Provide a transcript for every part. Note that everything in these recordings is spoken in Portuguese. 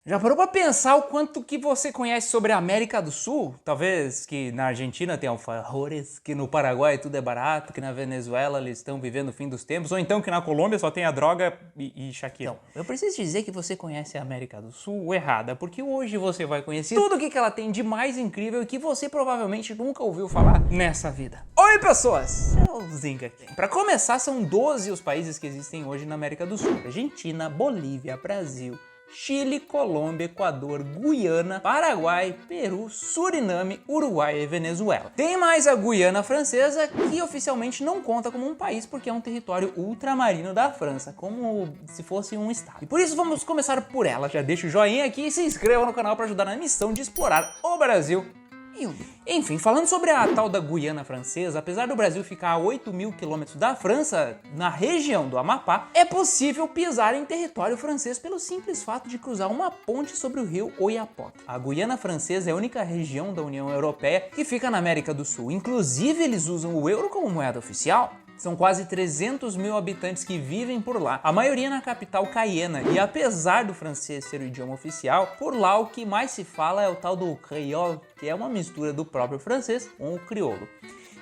Já parou pra pensar o quanto que você conhece sobre a América do Sul? Talvez que na Argentina tem alfajores, que no Paraguai tudo é barato, que na Venezuela eles estão vivendo o fim dos tempos, ou então que na Colômbia só tem a droga e Shakira. Então, eu preciso dizer que você conhece a América do Sul errada, porque hoje você vai conhecer tudo o que ela tem de mais incrível e que você provavelmente nunca ouviu falar nessa vida. Oi, pessoas! É o Zinga aqui. Pra começar, são 12 os países que existem hoje na América do Sul. Argentina, Bolívia, Brasil, Chile, Colômbia, Equador, Guiana, Paraguai, Peru, Suriname, Uruguai e Venezuela. Tem mais a Guiana Francesa, que oficialmente não conta como um país porque é um território ultramarino da França, como se fosse um estado. E por isso vamos começar por ela. Já deixa o joinha aqui e se inscreva no canal para ajudar na missão de explorar o Brasil. Enfim, falando sobre a tal da Guiana Francesa, apesar do Brasil ficar a 8.000 quilômetros da França, na região do Amapá, é possível pisar em território francês pelo simples fato de cruzar uma ponte sobre o rio Oiapoque. A Guiana Francesa é a única região da União Europeia que fica na América do Sul. Inclusive, eles usam o euro como moeda oficial. São quase 300 mil habitantes que vivem por lá, a maioria na capital Cayena, e apesar do francês ser o idioma oficial, por lá o que mais se fala é o tal do créole, que é uma mistura do próprio francês com o crioulo.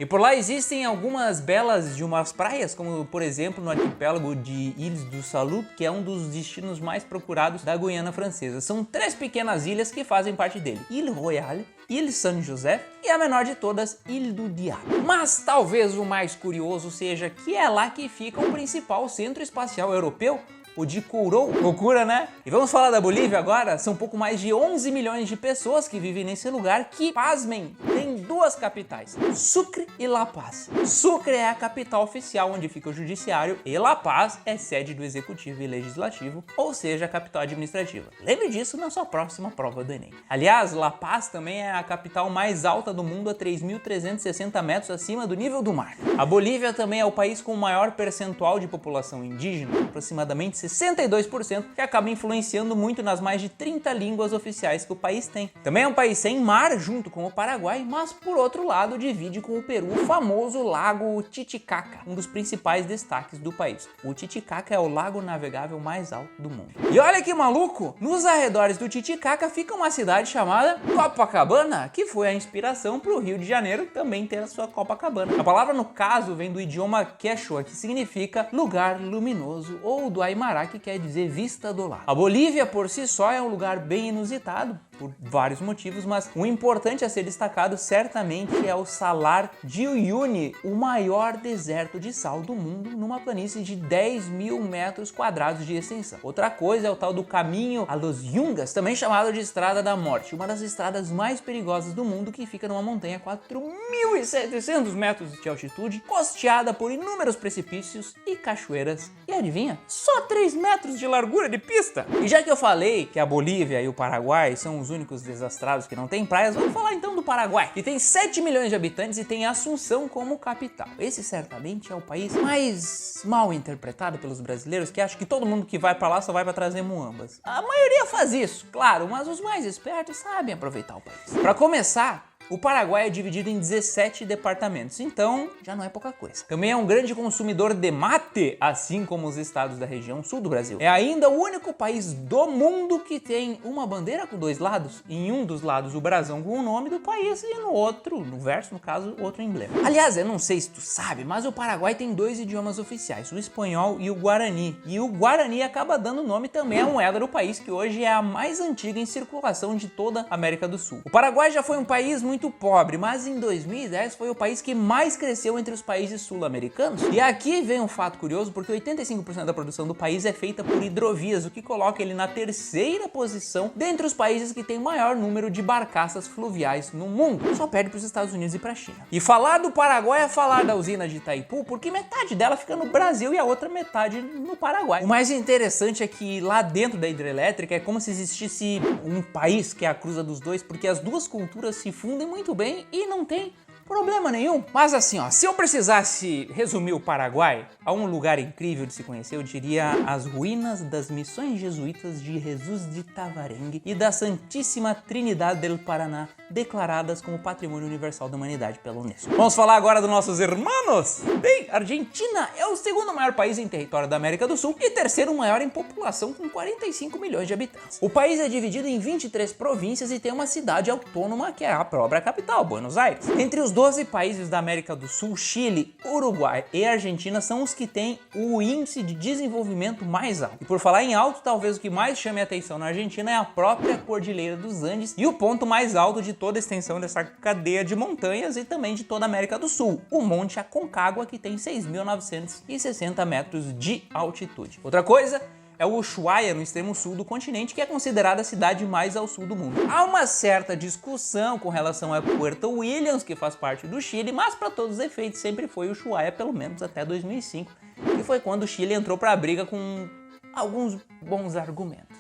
E por lá existem algumas belas de umas praias, como por exemplo no arquipélago de Illes du Salut, que é um dos destinos mais procurados da Guiana Francesa. São 3 pequenas ilhas que fazem parte dele: Ile Royale, Ile Saint-Joseph e a menor de todas, Ile du Diable. Mas talvez o mais curioso seja que é lá que fica o principal centro espacial europeu, o de Kourou. Loucura, né? E vamos falar da Bolívia agora? São pouco mais de 11 milhões de pessoas que vivem nesse lugar que, pasmem, tem 2 capitais, Sucre e La Paz. Sucre é a capital oficial onde fica o judiciário e La Paz é sede do executivo e legislativo, ou seja, a capital administrativa. Lembre disso na sua próxima prova do Enem. Aliás, La Paz também é a capital mais alta do mundo, a 3.360 metros acima do nível do mar. A Bolívia também é o país com o maior percentual de população indígena, aproximadamente 62%, que acaba influenciando muito nas mais de 30 línguas oficiais que o país tem. Também é um país sem mar, junto com o Paraguai, mas por outro lado divide com o Peru o famoso lago Titicaca, um dos principais destaques do país. O Titicaca é o lago navegável mais alto do mundo. E olha que maluco! Nos arredores do Titicaca fica uma cidade chamada Copacabana, que foi a inspiração para o Rio de Janeiro também ter a sua Copacabana. A palavra no caso vem do idioma quechua, que significa lugar luminoso, ou do Aymara, que quer dizer vista do lar. A Bolívia por si só é um lugar bem inusitado, por vários motivos, mas o importante a ser destacado certamente é o Salar de Uyuni, o maior deserto de sal do mundo, numa planície de 10.000 metros quadrados de extensão. Outra coisa é o tal do Caminho a los Yungas, também chamado de Estrada da Morte, uma das estradas mais perigosas do mundo, que fica numa montanha a 4.700 metros de altitude, costeada por inúmeros precipícios e cachoeiras. E adivinha? Só 3 metros de largura de pista! E já que eu falei que a Bolívia e o Paraguai são os únicos desastrados que não tem praias, vamos falar então do Paraguai, que tem 7 milhões de habitantes e tem Assunção como capital. Esse certamente é o país mais mal interpretado pelos brasileiros, que acham que todo mundo que vai pra lá só vai pra trazer muambas. A maioria faz isso, claro, mas os mais espertos sabem aproveitar o país. Pra começar, o Paraguai é dividido em 17 departamentos, então já não é pouca coisa. Também é um grande consumidor de mate, assim como os estados da região sul do Brasil. É ainda o único país do mundo que tem uma bandeira com 2 lados. Em um dos lados o brasão com o nome do país e no outro, no verso no caso, outro emblema. Aliás, eu não sei se tu sabe, mas o Paraguai tem 2 idiomas oficiais, o espanhol e o guarani. E o guarani acaba dando nome também à moeda do país, que hoje é a mais antiga em circulação de toda a América do Sul. O Paraguai já foi um país muito pobre, mas em 2010 foi o país que mais cresceu entre os países sul-americanos. E aqui vem um fato curioso, porque 85% da produção do país é feita por hidrovias, o que coloca ele na 3ª posição dentre os países que tem maior número de barcaças fluviais no mundo. Só perde para os Estados Unidos e para a China. E falar do Paraguai é falar da usina de Itaipu, porque metade dela fica no Brasil e a outra metade no Paraguai. O mais interessante é que lá dentro da hidrelétrica é como se existisse um país que é a cruza dos dois, porque as duas culturas se fundem muito bem e não tem Problema nenhum. Mas assim, ó, se eu precisasse resumir o Paraguai a um lugar incrível de se conhecer, eu diria as ruínas das missões jesuítas de Jesus de Tavarengue e da Santíssima Trinidade del Paraná, declaradas como Patrimônio Universal da Humanidade pela Unesco. Vamos falar agora dos nossos irmãos? Bem, a Argentina é o segundo maior país em território da América do Sul e terceiro maior em população, com 45 milhões de habitantes. O país é dividido em 23 províncias e tem uma cidade autônoma que é a própria capital, Buenos Aires. Entre os 12 países da América do Sul, Chile, Uruguai e Argentina são os que têm o índice de desenvolvimento mais alto. E por falar em alto, talvez o que mais chame a atenção na Argentina é a própria Cordilheira dos Andes e o ponto mais alto de toda a extensão dessa cadeia de montanhas e também de toda a América do Sul, o Monte Aconcagua, que tem 6.960 metros de altitude. Outra coisa é o Ushuaia, no extremo sul do continente, que é considerada a cidade mais ao sul do mundo. Há uma certa discussão com relação a Puerto Williams, que faz parte do Chile, mas para todos os efeitos sempre foi Ushuaia, pelo menos até 2005, que foi quando o Chile entrou para a briga com alguns bons argumentos.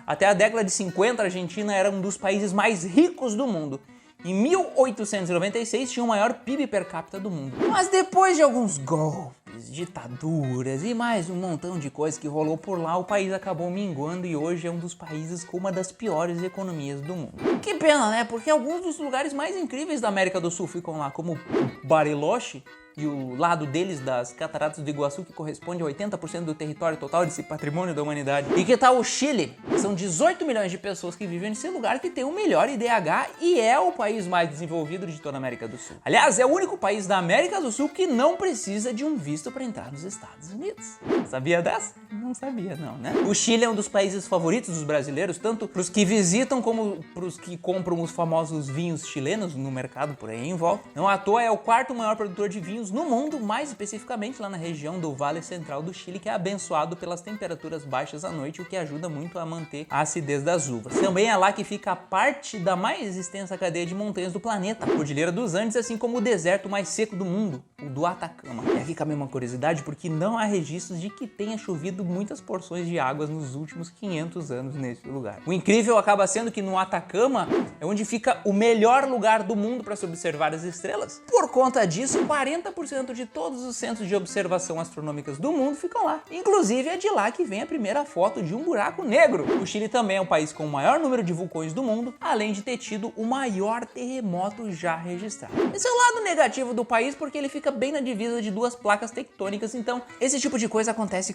Até a década de 50, a Argentina era um dos países mais ricos do mundo. Em 1896 tinha o maior PIB per capita do mundo. Mas depois de alguns golpes, ditaduras e mais um montão de coisa que rolou por lá, o país acabou minguando e hoje é um dos países com uma das piores economias do mundo. Que pena, né? Porque alguns dos lugares mais incríveis da América do Sul ficam lá, como Bariloche, e o lado deles das Cataratas do Iguaçu, que corresponde a 80% do território total desse patrimônio da humanidade. E que tal o Chile? São 18 milhões de pessoas que vivem nesse lugar, que tem o melhor IDH e é o país mais desenvolvido de toda a América do Sul. Aliás, é o único país da América do Sul que não precisa de um visto para entrar nos Estados Unidos. Sabia dessa? Não sabia não, né? O Chile é um dos países favoritos dos brasileiros, tanto para os que visitam como para os que compram os famosos vinhos chilenos no mercado por aí em volta. Não à toa é o quarto maior produtor de vinhos no mundo, mais especificamente lá na região do Vale Central do Chile, que é abençoado pelas temperaturas baixas à noite, o que ajuda muito a manter a acidez das uvas. Também é lá que fica a parte da mais extensa cadeia de montanhas do planeta, a Cordilheira dos Andes, assim como o deserto mais seco do mundo, o do Atacama. E aqui cabe uma curiosidade, porque não há registros de que tenha chovido muitas porções de águas nos últimos 500 anos nesse lugar. O incrível acaba sendo que no Atacama é onde fica o melhor lugar do mundo para se observar as estrelas. Por conta disso, 40% de todos os centros de observação astronômicas do mundo ficam lá. Inclusive é de lá que vem a primeira foto de um buraco negro. O Chile também é o país com o maior número de vulcões do mundo, além de ter tido o maior terremoto já registrado. Esse é o lado negativo do país, porque ele fica bem na divisa de duas placas tectônicas, então esse tipo de coisa acontece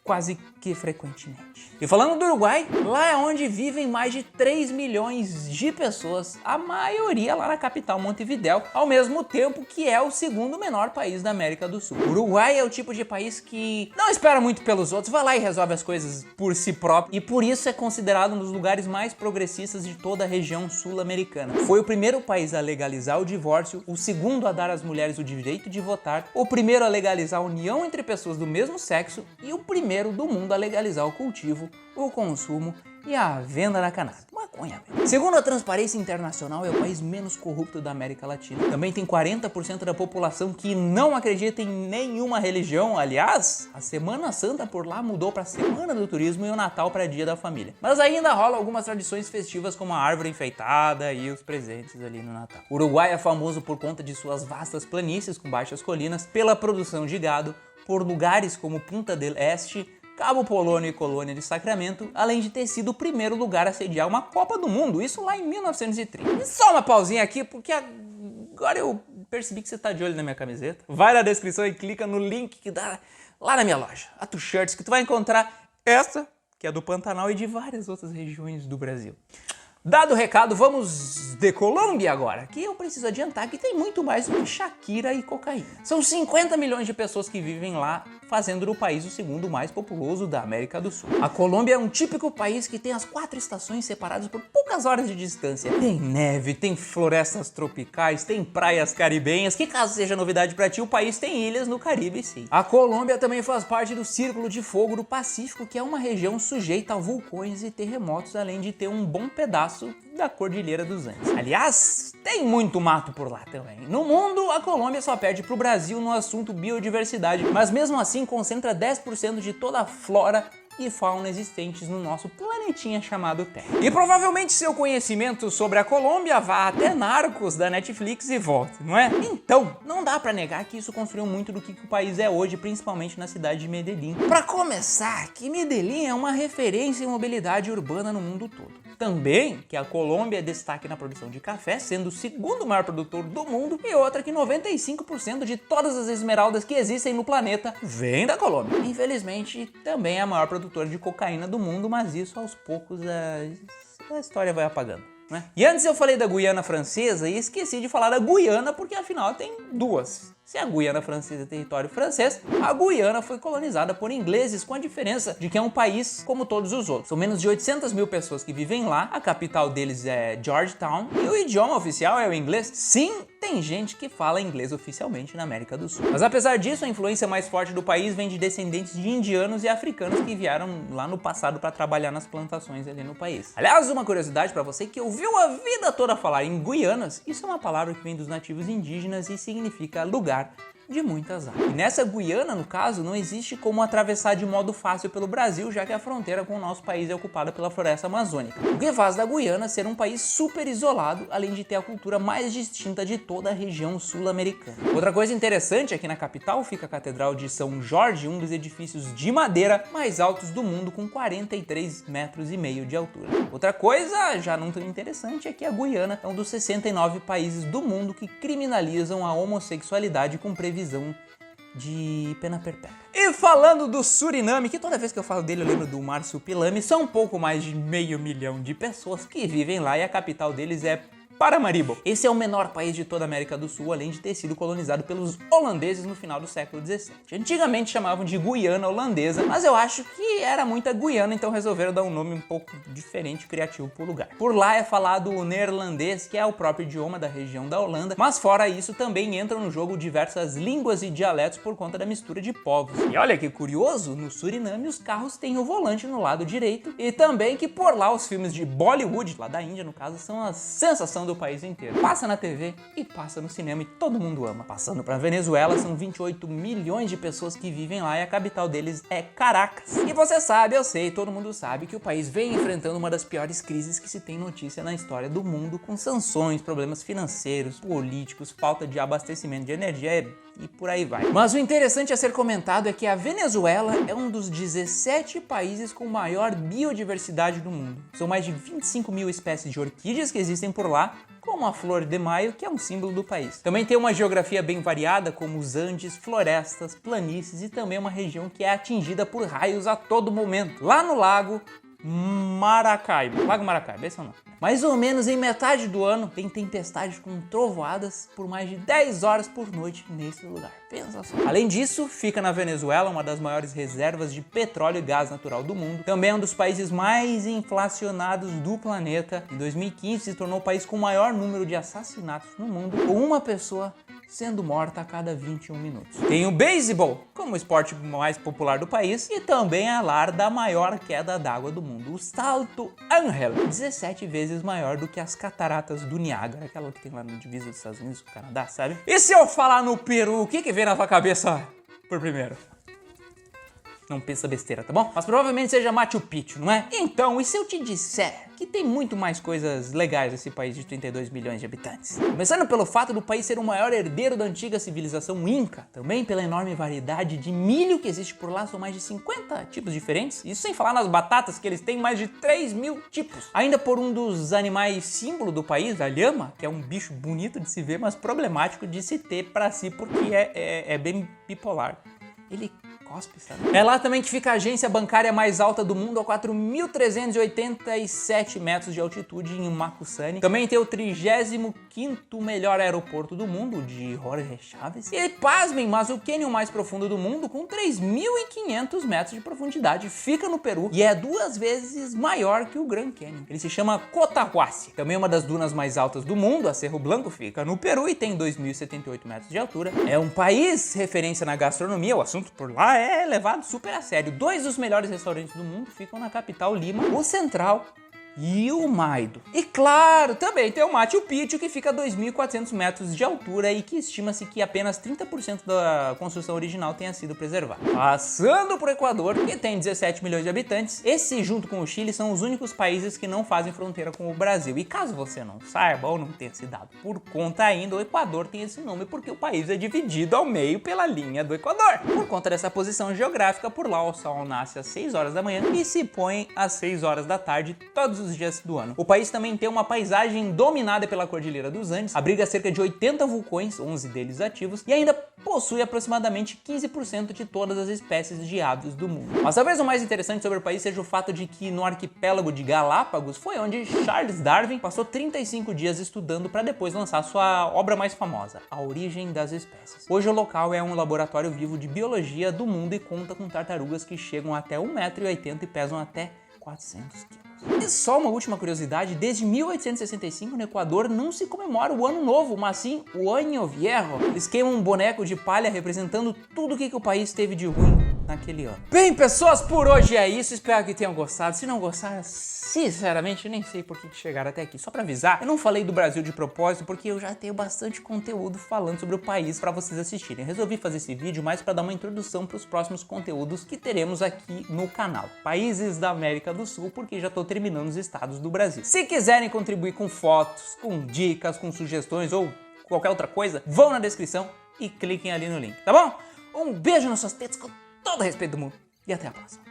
quase que frequentemente. E falando do Uruguai, lá é onde vivem mais de 3 milhões de pessoas, a maioria lá na capital Montevidéu, ao mesmo tempo que é o segundo menor país da América do Sul. O Uruguai é o tipo de país que não espera muito pelos outros, vai lá e resolve as coisas por si próprio, e por isso é considerado um dos lugares mais progressistas de toda a região sul-americana. Foi o primeiro país a legalizar o divórcio, o segundo a dar às mulheres o direito de votar, o primeiro a legalizar a união entre pessoas do mesmo sexo e o primeiro do mundo a legalizar o cultivo, o consumo e a venda da cannabis. Maconha. Segundo a Transparência Internacional, é o país menos corrupto da América Latina. Também tem 40% da população que não acredita em nenhuma religião. Aliás, a Semana Santa por lá mudou para Semana do Turismo e o Natal para Dia da Família. Mas ainda rola algumas tradições festivas, como a árvore enfeitada e os presentes ali no Natal. O Uruguai é famoso por conta de suas vastas planícies com baixas colinas, pela produção de gado, por lugares como Punta del Este, Cabo Polônio e Colônia de Sacramento, além de ter sido o primeiro lugar a sediar uma Copa do Mundo, isso lá em 1930. E só uma pausinha aqui, porque agora eu percebi que você tá de olho na minha camiseta. Vai na descrição e clica no link que dá lá na minha loja, a Tu Shirts, que tu vai encontrar essa, que é do Pantanal e de várias outras regiões do Brasil. Dado o recado, vamos de Colômbia agora, que eu preciso adiantar que tem muito mais do que Shakira e cocaína. São 50 milhões de pessoas que vivem lá, fazendo do país o segundo mais populoso da América do Sul. A Colômbia é um típico país que tem as 4 estações separadas por poucas horas de distância. Tem neve, tem florestas tropicais, tem praias caribenhas, que caso seja novidade pra ti, o país tem ilhas no Caribe, sim. A Colômbia também faz parte do Círculo de Fogo do Pacífico, que é uma região sujeita a vulcões e terremotos, além de ter um bom pedaço da Cordilheira dos Andes. Aliás, tem muito mato por lá também. No mundo, a Colômbia só perde pro Brasil no assunto biodiversidade, mas mesmo assim concentra 10% de toda a flora e fauna existentes no nosso planetinha chamado Terra. E provavelmente seu conhecimento sobre a Colômbia vá até Narcos da Netflix e volte, não é? Então, não dá pra negar que isso construiu muito do que o país é hoje, principalmente na cidade de Medellín. Pra começar, que Medellín é uma referência em mobilidade urbana no mundo todo. Também que a Colômbia é destaque na produção de café, sendo o segundo maior produtor do mundo, e outra que 95% de todas as esmeraldas que existem no planeta vem da Colômbia. Infelizmente, também é a maior produtora de cocaína do mundo, mas isso aos poucos a história vai apagando, né? E antes eu falei da Guiana Francesa e esqueci de falar da Guiana porque afinal tem duas. Se a Guiana Francesa é território francês, a Guiana foi colonizada por ingleses, com a diferença de que é um país como todos os outros. São menos de 800 mil pessoas que vivem lá, a capital deles é Georgetown e o idioma oficial é o inglês. Sim, tem gente que fala inglês oficialmente na América do Sul. Mas apesar disso, a influência mais forte do país vem de descendentes de indianos e africanos que vieram lá no passado para trabalhar nas plantações ali no país. Aliás, uma curiosidade para você que ouviu a vida toda falar em Guianas, isso é uma palavra que vem dos nativos indígenas e significa lugar de muitas águas. E nessa Guiana, no caso, não existe como atravessar de modo fácil pelo Brasil, já que a fronteira com o nosso país é ocupada pela floresta amazônica. O que faz da Guiana ser um país super isolado, além de ter a cultura mais distinta de toda a região sul-americana. Outra coisa interessante é que na capital fica a Catedral de São Jorge, um dos edifícios de madeira mais altos do mundo, com 43,5 metros de altura. Outra coisa já não tão interessante é que a Guiana é um dos 69 países do mundo que criminalizam a homossexualidade com previsão de pena perpétua. E falando do Suriname, que toda vez que eu falo dele eu lembro do Marsupilame, são um pouco mais de 500 mil de pessoas que vivem lá e a capital deles é Paramaribo. Esse é o menor país de toda a América do Sul, além de ter sido colonizado pelos holandeses no final do século XVII. Antigamente chamavam de Guiana Holandesa, mas eu acho que era muita Guiana, então resolveram dar um nome um pouco diferente, criativo pro lugar. Por lá é falado o neerlandês, que é o próprio idioma da região da Holanda, mas fora isso também entram no jogo diversas línguas e dialetos por conta da mistura de povos. E olha que curioso, no Suriname os carros têm o volante no lado direito, e também que por lá os filmes de Bollywood, lá da Índia no caso, são a sensação do país inteiro. Passa na TV e passa no cinema e todo mundo ama. Passando pra Venezuela, são 28 milhões de pessoas que vivem lá e a capital deles é Caracas. E você sabe, eu sei, todo mundo sabe que o país vem enfrentando uma das piores crises que se tem notícia na história do mundo, com sanções, problemas financeiros, políticos, falta de abastecimento de energia e por aí vai. Mas o interessante a ser comentado é que a Venezuela é um dos 17 países com maior biodiversidade do mundo. São mais de 25 mil espécies de orquídeas que existem por lá, como a flor de maio, que é um símbolo do país. Também tem uma geografia bem variada, como os Andes, florestas, planícies e também uma região que é atingida por raios a todo momento. Lá no Lago Maracaibo. Lago Maracaibo, esse é o nome. Mais ou menos em metade do ano tem tempestades com trovoadas por mais de 10 horas por noite nesse lugar. Pensa só. Além disso, fica na Venezuela uma das maiores reservas de petróleo e gás natural do mundo. Também é um dos países mais inflacionados do planeta. Em 2015 se tornou o país com o maior número de assassinatos no mundo, com uma pessoa sendo morta a cada 21 minutos. Tem o beisebol como esporte mais popular do país e também é lar da maior queda d'água do mundo, o Salto Ángel, 17 vezes maior do que as cataratas do Niágara, aquela que tem lá no divisa dos Estados Unidos com o Canadá, sabe? E se eu falar no Peru, o que vem na sua cabeça por primeiro? Não pensa besteira, tá bom? Mas provavelmente seja Machu Picchu, não é? Então, e se eu te disser que tem muito mais coisas legais nesse país de 32 milhões de habitantes? Começando pelo fato do país ser o maior herdeiro da antiga civilização Inca, também pela enorme variedade de milho que existe por lá, são mais de 50 tipos diferentes, isso sem falar nas batatas, que eles têm mais de 3 mil tipos. Ainda por um dos animais símbolo do país, a lhama, que é um bicho bonito de se ver, mas problemático de se ter pra si, porque é bem bipolar. Ele cospe, sabe? É lá também que fica a agência bancária mais alta do mundo, a 4.387 metros de altitude em Macussani. Também tem o 35º melhor aeroporto do mundo, de Jorge Chávez. E pasmem, mas o cânion mais profundo do mundo, com 3.500 metros de profundidade, fica no Peru e é 2 vezes maior que o Grand Canyon. Ele se chama Cotahuasi. Também uma das dunas mais altas do mundo, a Cerro Blanco, fica no Peru e tem 2.078 metros de altura. É um país referência na gastronomia, o assunto por lá é levado super a sério. 2 dos melhores restaurantes do mundo ficam na capital Lima, o Central e o Maido. E claro, também tem o Machu Picchu, que fica a 2.400 metros de altura e que estima-se que apenas 30% da construção original tenha sido preservada. Passando para o Equador, que tem 17 milhões de habitantes, esse junto com o Chile são os únicos países que não fazem fronteira com o Brasil. E caso você não saiba ou não tenha se dado por conta ainda, o Equador tem esse nome porque o país é dividido ao meio pela linha do Equador. Por conta dessa posição geográfica, por lá o sol nasce às 6 horas da manhã e se põe às 6 horas da tarde todos os dias do ano. O país também tem uma paisagem dominada pela Cordilheira dos Andes, abriga cerca de 80 vulcões, 11 deles ativos, e ainda possui aproximadamente 15% de todas as espécies de aves do mundo. Mas talvez o mais interessante sobre o país seja o fato de que no arquipélago de Galápagos foi onde Charles Darwin passou 35 dias estudando para depois lançar sua obra mais famosa, A Origem das Espécies. Hoje o local é um laboratório vivo de biologia do mundo e conta com tartarugas que chegam até 1,80 m e pesam até 400 kg. E só uma última curiosidade, desde 1865 no Equador não se comemora o Ano Novo, mas sim o Año Viejo. Eles queimam um boneco de palha representando tudo o que o país teve de ruim naquele ano. Bem, pessoas, por hoje é isso. Espero que tenham gostado. Se não gostaram, sinceramente, eu nem sei por que chegaram até aqui. Só pra avisar, eu não falei do Brasil de propósito porque eu já tenho bastante conteúdo falando sobre o país pra vocês assistirem. Eu resolvi fazer esse vídeo mais pra dar uma introdução pros próximos conteúdos que teremos aqui no canal. Países da América do Sul, porque já tô terminando os estados do Brasil. Se quiserem contribuir com fotos, com dicas, com sugestões ou qualquer outra coisa, vão na descrição e cliquem ali no link, tá bom? Um beijo nas suas tetas com todo o respeito do mundo e até a próxima.